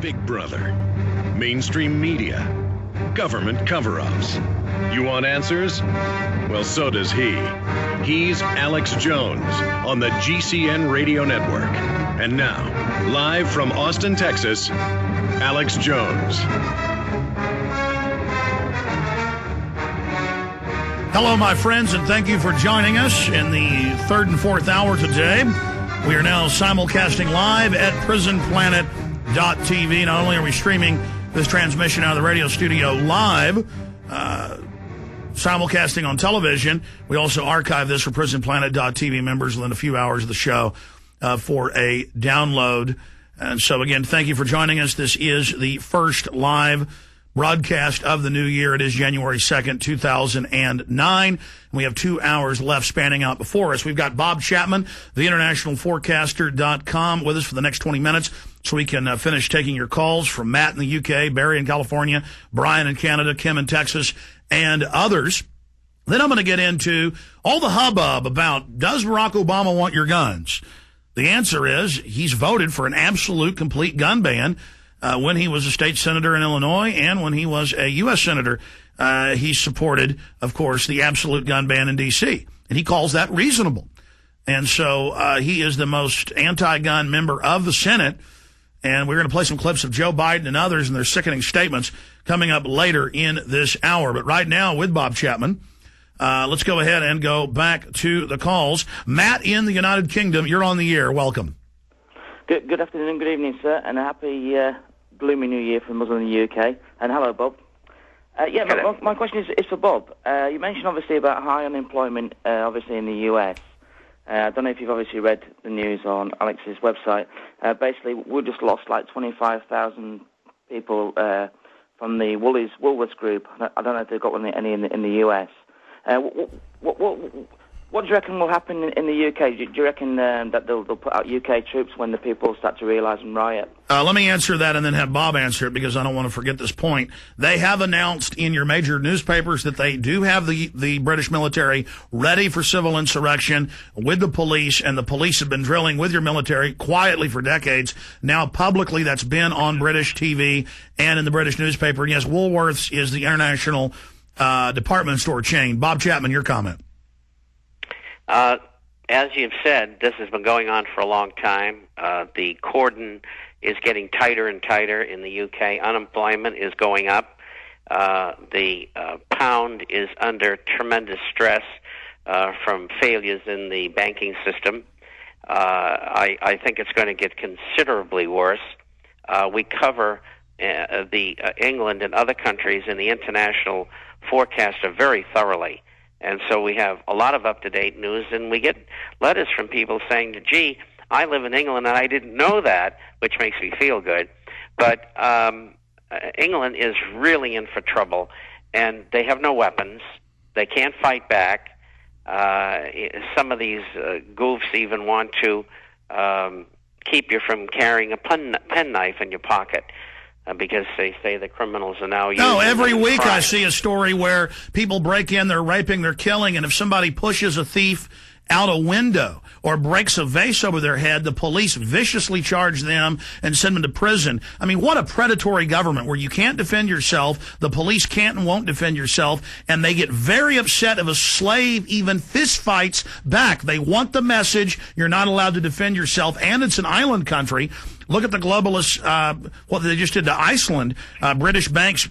Big Brother, mainstream media, government cover-ups. You want answers? Well, so does he. He's Alex Jones on the GCN Radio Network. And now, live from Austin, Texas, Alex Jones. Hello, my friends, and thank you for joining us in the third and fourth hour today. We are now simulcasting live at prisonplanet.tv. Not only are we streaming this transmission out of the radio studio live, simulcasting on television, we also archive this for prisonplanet.tv members within a few hours of the show for a download. And so, again, thank you for joining us. This is the first live broadcast of the new year. It is January 2nd, 2009. And we have 2 hours left spanning out before us. We've got Bob Chapman, the internationalforecaster.com, with us for the next 20 minutes so we can finish taking your calls from Matt in the UK, Barry in California, Brian in Canada, Kim in Texas, and others. Then I'm going to get into all the hubbub about, does Barack Obama want your guns? The answer is he's voted for an absolute complete gun ban when he was a state senator in Illinois and when he was a U.S. senator. He supported, of course, the absolute gun ban in D.C., and he calls that reasonable. And so he is the most anti-gun member of the Senate, and we're going to play some clips of Joe Biden and others and their sickening statements coming up later in this hour. But right now, with Bob Chapman, let's go ahead and go back to the calls. Matt in the United Kingdom, you're on the air. Welcome. Good afternoon, good evening, sir, and a happy gloomy New Year from us in the UK. And hello, Bob. My question is for Bob. You mentioned, obviously, about high unemployment, obviously, in the US. I don't know if you've obviously read the news on Alex's website. Basically, we just lost like 25,000 people from the Woolworths group. I don't know if they've got any in the US. What do you reckon will happen in the UK? Do you reckon that they'll put out UK troops when the people start to realise and riot? Let me answer that and then have Bob answer it because I don't want to forget this point. They have announced in your major newspapers that they do have the British military ready for civil insurrection with the police, and the police have been drilling with your military quietly for decades. Now publicly that's been on British TV and in the British newspaper. And yes, Woolworths is the international department store chain. Bob Chapman, your comment. As you've said, this has been going on for a long time. The cordon is getting tighter and tighter in the UK. Unemployment is going up. The pound is under tremendous stress from failures in the banking system. I think it's going to get considerably worse. We cover England and other countries in the international forecaster very thoroughly. And so we have a lot of up-to-date news, and we get letters from people saying, gee, I live in England and I didn't know that, which makes me feel good. But England is really in for trouble, and they have no weapons. They can't fight back. Some of these goofs even want to keep you from carrying a penknife in your pocket. Because they say the criminals are now using. No, every week crime. I see a story where people break in, they're raping, they're killing, and if somebody pushes a thief out a window or breaks a vase over their head, the police viciously charge them and send them to prison. I mean, what a predatory government where you can't defend yourself, the police can't and won't defend yourself, and they get very upset if a slave even fist fights back. They want the message, you're not allowed to defend yourself, and it's an island country. Look at the globalists, what they just did to Iceland. British banks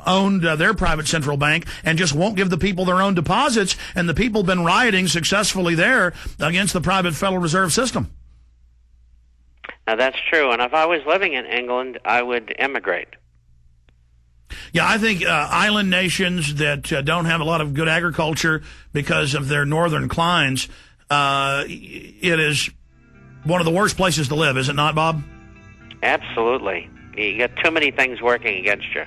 owned their private central bank and just won't give the people their own deposits, and the people have been rioting successfully there against the private Federal Reserve System. Now, that's true, and if I was living in England, I would emigrate. Yeah, I think island nations that don't have a lot of good agriculture because of their northern climes, it is one of the worst places to live, is it not, Bob? Absolutely. You got too many things working against you.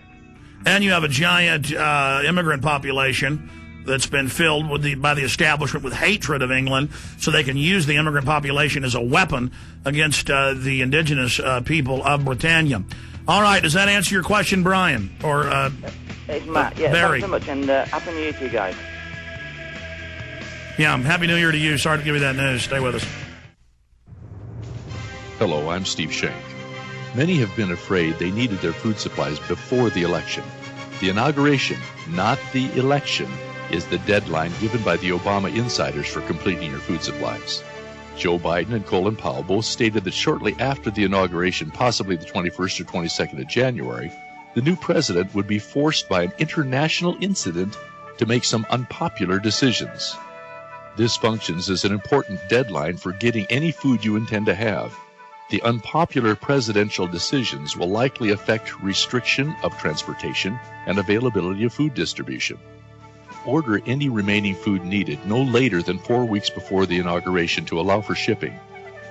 And you have a giant immigrant population that's been filled with by the establishment with hatred of England, so they can use the immigrant population as a weapon against the indigenous people of Britannia. All right, does that answer your question, Brian? Or it's Matt. Yeah, Barry. Thanks so much, and Happy New Year to you guys. Yeah, Happy New Year to you. Sorry to give you that news. Stay with us. Hello, I'm Steve Shank. Many have been afraid they needed their food supplies before the election. The inauguration, not the election, is the deadline given by the Obama insiders for completing your food supplies. Joe Biden and Colin Powell both stated that shortly after the inauguration, possibly the 21st or 22nd of January, the new president would be forced by an international incident to make some unpopular decisions. This functions as an important deadline for getting any food you intend to have. The unpopular presidential decisions will likely affect restriction of transportation and availability of food distribution. Order any remaining food needed no later than 4 weeks before the inauguration to allow for shipping.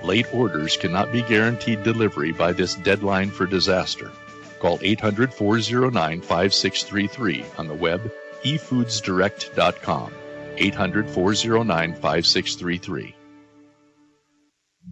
Late orders cannot be guaranteed delivery by this deadline for disaster. Call 800-409-5633 on the web, efoodsdirect.com. 800-409-5633.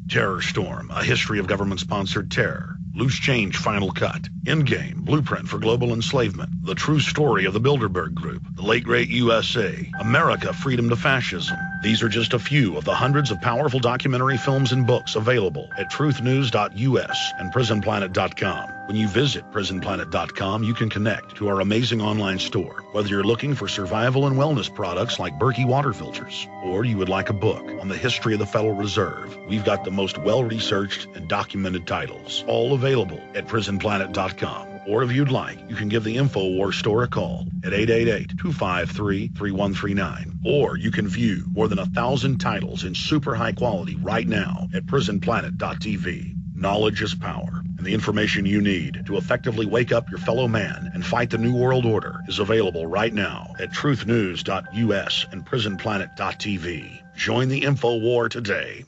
Terror Storm, a history of government-sponsored terror. Loose Change Final Cut. Endgame, Blueprint for Global Enslavement. The True Story of the Bilderberg Group. The Late Great USA. America, Freedom to Fascism. These are just a few of the hundreds of powerful documentary films and books available at truthnews.us and prisonplanet.com. When you visit prisonplanet.com, you can connect to our amazing online store. Whether you're looking for survival and wellness products like Berkey water filters, or you would like a book on the history of the Federal Reserve, we've got the most well-researched and documented titles, all available at prisonplanet.com. Or if you'd like, you can give the InfoWars store a call at 888-253-3139. Or you can view more than 1,000 titles in super high quality right now at prisonplanet.tv. Knowledge is power, and the information you need to effectively wake up your fellow man and fight the New World Order is available right now at truthnews.us and prisonplanet.tv. Join the InfoWar today.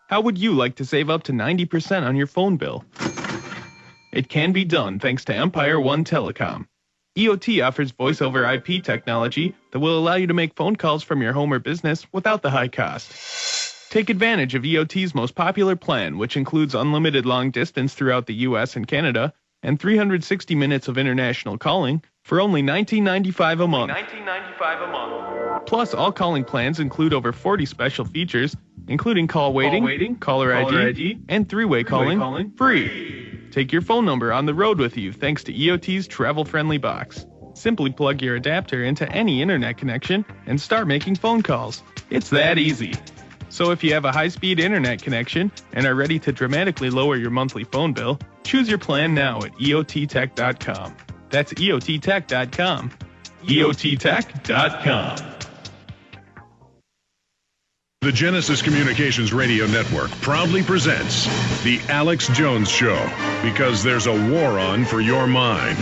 How would you like to save up to 90% on your phone bill? It can be done thanks to Empire One Telecom. EOT offers voice-over IP technology that will allow you to make phone calls from your home or business without the high cost. Take advantage of EOT's most popular plan, which includes unlimited long distance throughout the U.S. and Canada and 360 minutes of international calling for only $19.95 a month. Plus, all calling plans include over 40 special features, including call waiting, caller ID, and three-way calling free. Take your phone number on the road with you thanks to EOT's travel-friendly box. Simply plug your adapter into any internet connection and start making phone calls. It's that easy. So if you have a high-speed internet connection and are ready to dramatically lower your monthly phone bill, choose your plan now at EOTtech.com. That's EOTtech.com. EOTtech.com. The Genesis Communications Radio Network proudly presents The Alex Jones Show, because there's a war on for your mind.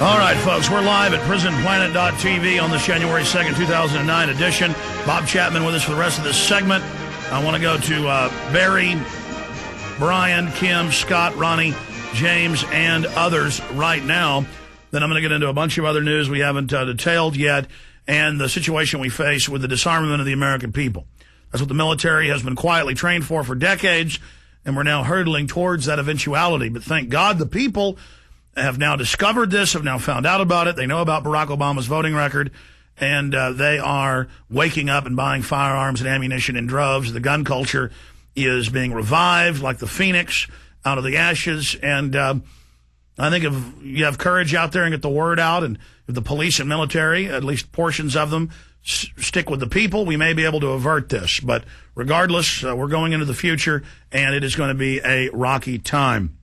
All right, folks, we're live at prisonplanet.tv on this January 2nd, 2009 edition. Bob Chapman with us for the rest of this segment. I want to go to Barry, Brian, Kim, Scott, Ronnie, James, and others right now. Then I'm going to get into a bunch of other news we haven't detailed yet and the situation we face with the disarmament of the American people. That's what the military has been quietly trained for decades, and we're now hurtling towards that eventuality. But thank God the people have now discovered this, have now found out about it. They know about Barack Obama's voting record, and they are waking up and buying firearms and ammunition in droves. The gun culture is being revived like the phoenix out of the ashes. And I think if you have courage out there and get the word out, and if the police and military, at least portions of them, stick with the people, we may be able to avert this. But regardless, we're going into the future, and it is going to be a rocky time.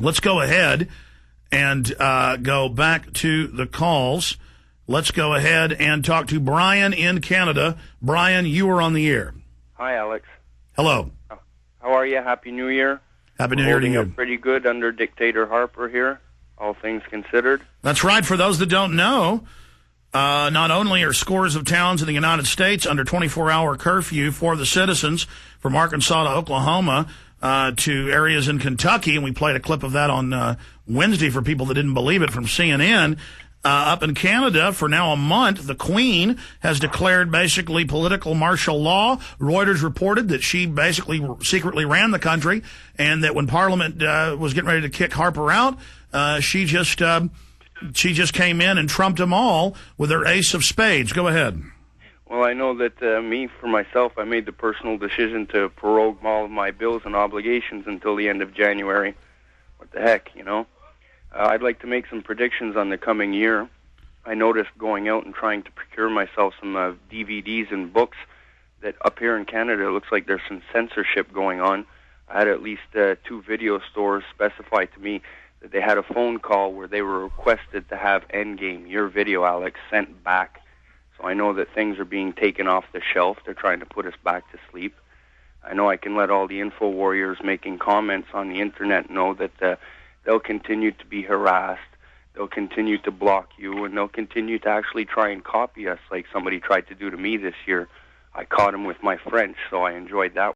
Let's go ahead and go back to the calls. Let's go ahead and talk to Brian in Canada. Brian, you are on the air. Hi, Alex. Hello. How are you? Happy New Year. Happy New Year to you. Holding up pretty good under Dictator Harper here, all things considered. That's right. For those that don't know, not only are scores of towns in the United States under 24-hour curfew for the citizens from Arkansas to Oklahoma to areas in Kentucky, and we played a clip of that on Wednesday for people that didn't believe it from CNN. Up in Canada, for now a month, the Queen has declared basically political martial law. Reuters reported that she basically secretly ran the country, and that when Parliament was getting ready to kick Harper out, she just came in and trumped them all with her ace of spades. Go ahead. Well, I know that for myself, I made the personal decision to prorogue all of my bills and obligations until the end of January. What the heck, you know? I'd like to make some predictions on the coming year. I noticed going out and trying to procure myself some DVDs and books that up here in Canada, it looks like there's some censorship going on. I had at least 2 video stores specify to me that they had a phone call where they were requested to have Endgame, your video, Alex, sent back. So I know that things are being taken off the shelf. They're trying to put us back to sleep. I know I can let all the info warriors making comments on the internet know that they'll continue to be harassed, they'll continue to block you, and they'll continue to actually try and copy us like somebody tried to do to me this year. I caught him with my French, so I enjoyed that.